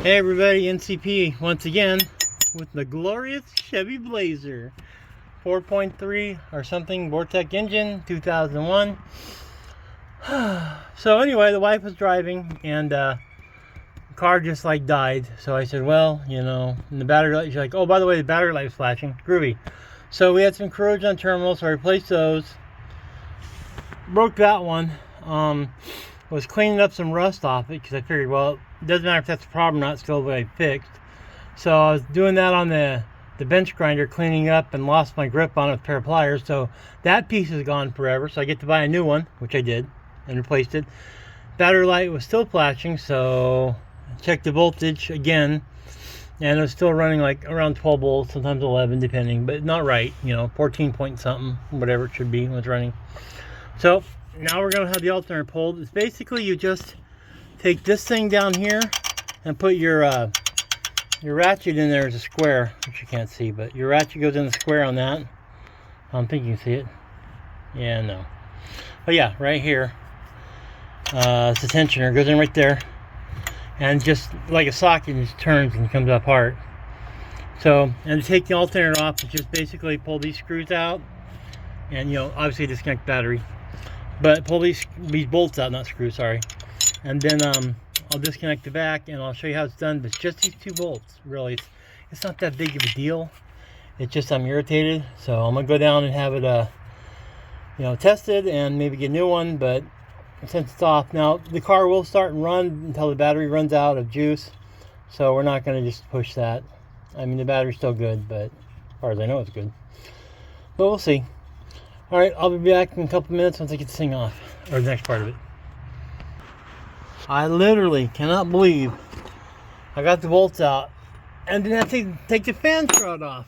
Hey everybody, NCP once again with the glorious Chevy Blazer 4.3 or something Vortec engine, 2001. So anyway, the wife was driving and the car just like died. So I said, well, you know, and the battery light, she's like, oh, by the way, the battery light was flashing. Groovy. So we had some corrosion on terminals, so I replaced those. Broke that one. Was cleaning up some rust off it because I figured, well, it doesn't matter if that's a problem or not, it's still what I fixed. So I was doing that on the bench grinder, cleaning up, and lost my grip on it with a pair of pliers. So that piece is gone forever. So I get to buy a new one, which I did, and replaced it. Battery light was still flashing, so I checked the voltage again, and it was still running like around 12 volts, sometimes 11, depending, but not right, you know, 14 point something, whatever it should be when it's running. So now we're going to have the alternator pulled. It's basically you just take this thing down here and put your ratchet in there as a square, which you can't see, but your ratchet goes in the square on that. I don't think you can see it. Yeah, no. But yeah, right here. It's a tensioner, goes in right there, and just like a socket, it just turns and comes apart. So, and to take the alternator off, just basically pull these screws out, and you know, obviously disconnect the battery. But pull these bolts out, not screws, sorry. And then I'll disconnect the back and I'll show you how it's done. But it's just these 2 bolts, really. It's not that big of a deal. It's just I'm irritated. So I'm going to go down and have it, you know, tested and maybe get a new one. But since it's off, now the car will start and run until the battery runs out of juice. So we're not going to just push that. I mean, the battery's still good, but as far as I know, it's good. But we'll see. Alright, I'll be back in a couple minutes once I get this thing off, or the next part of it. I literally cannot believe I got the bolts out and didn't have to take the fan shroud off.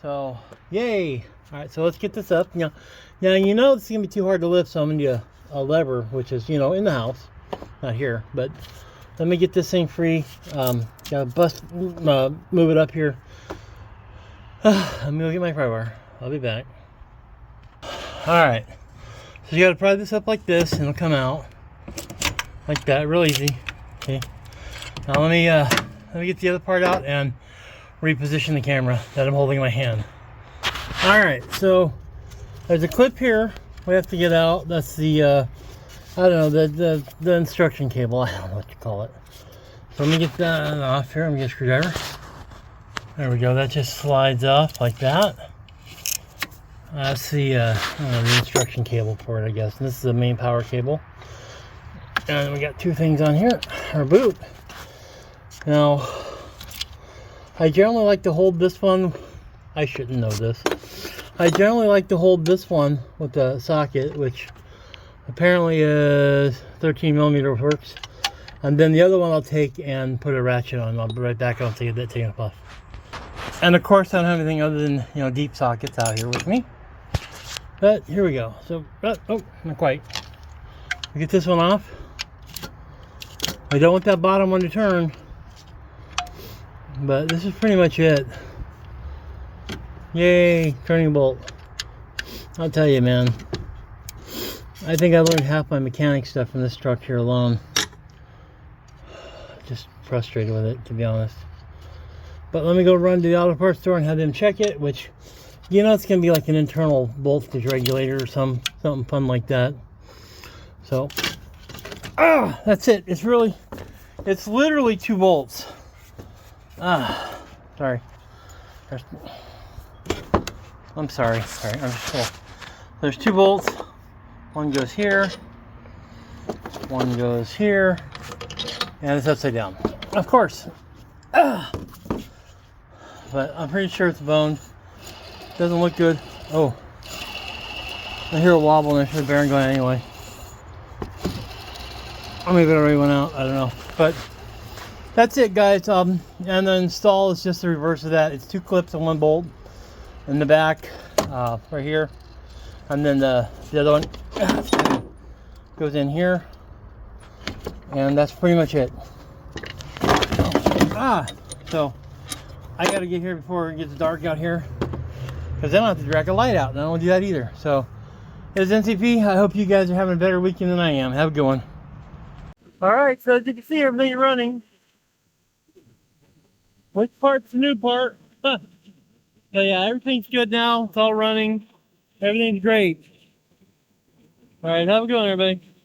So, yay! Alright, so let's get this up. Now you know this is going to be too hard to lift, so I'm going to do a lever, which is, you know, in the house. Not here, but let me get this thing free. Gotta move it up here. Let me go get my pry wire. I'll be back. Alright, so you got to pry this up like this and it'll come out like that, real easy. Okay, now let me get the other part out and reposition the camera that I'm holding in my hand. Alright, so there's a clip here we have to get out. That's the I don't know, the instruction cable. I don't know what you call it. So let me get that off here. Let me get a screwdriver. There we go, that just slides off like that. That's the instruction cable for it, I guess. And this is the main power cable. And we got 2 things on here. Our boot. Now, I generally like to hold this one. I shouldn't know this. I generally like to hold this one with the socket, which apparently is 13 millimeter works. And then the other one I'll take and put a ratchet on. I'll be right back. I'll take that taken off. And of course, I don't have anything other than, you know, deep sockets out here with me. But here we go. So, oh, not quite. We get this one off. I don't want that bottom one to turn. But this is pretty much it. Yay, turning bolt. I'll tell you, man. I think I learned half my mechanic stuff from this truck here alone. Just frustrated with it, to be honest. But let me go run to the auto parts store and have them check it, which, you know, it's going to be like an internal voltage regulator or something fun like that. So, that's it. It's literally 2 bolts. Sorry. I'm sorry. I'm just full. There's 2 bolts. One goes here. One goes here. And it's upside down. Of course. But I'm pretty sure it's boned. Doesn't look good. Oh, I hear a wobble and I should have bearing going anyway. Or maybe it already went out. I don't know. But that's it, guys. And the install is just the reverse of that. It's 2 clips and 1 bolt in the back, right here, and then the other one goes in here, and that's pretty much it. So I got to get here before it gets dark out here, because then I have to drag a light out, and I don't want to do that either. So, this is NCP. I hope you guys are having a better weekend than I am. Have a good one. Alright, so as you can see, everything's running. Which part's the new part? Huh. So yeah, everything's good now. It's all running. Everything's great. All right, have a good one, everybody.